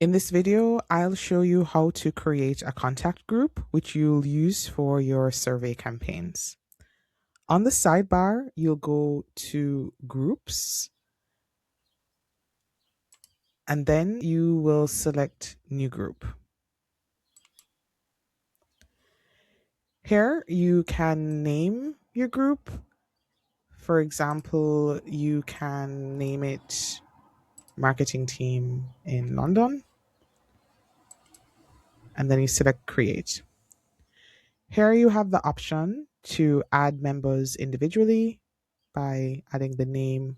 In this video, I'll show you how to create a contact group, which you'll use for your survey campaigns. On the sidebar, you'll go to Groups, and then you will select New Group. Here, you can name your group. For example, you can name it Marketing Team in London, and then you select Create. Here you have the option to add members individually by adding the name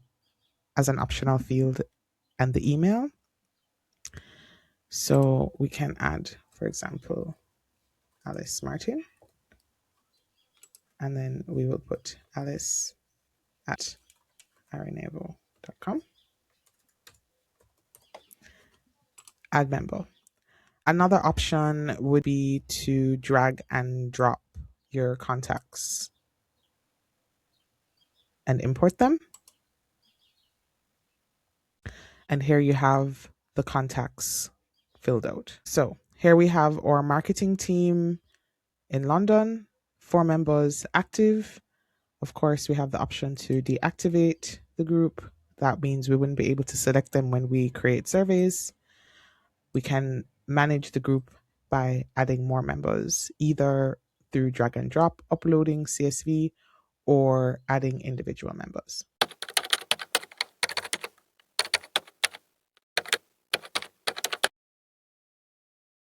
as an optional field and the email. So we can add, for example, Alice Martin, and then we will put Alice at arenevo.com. Add member. Another option would be to drag and drop your contacts and import them. And here you have the contacts filled out. So here we have our marketing team in London, 4 members active. Of course, we have the option to deactivate the group. That means we wouldn't be able to select them when we create surveys. We can manage the group by adding more members, either through drag and drop, uploading CSV, or adding individual members.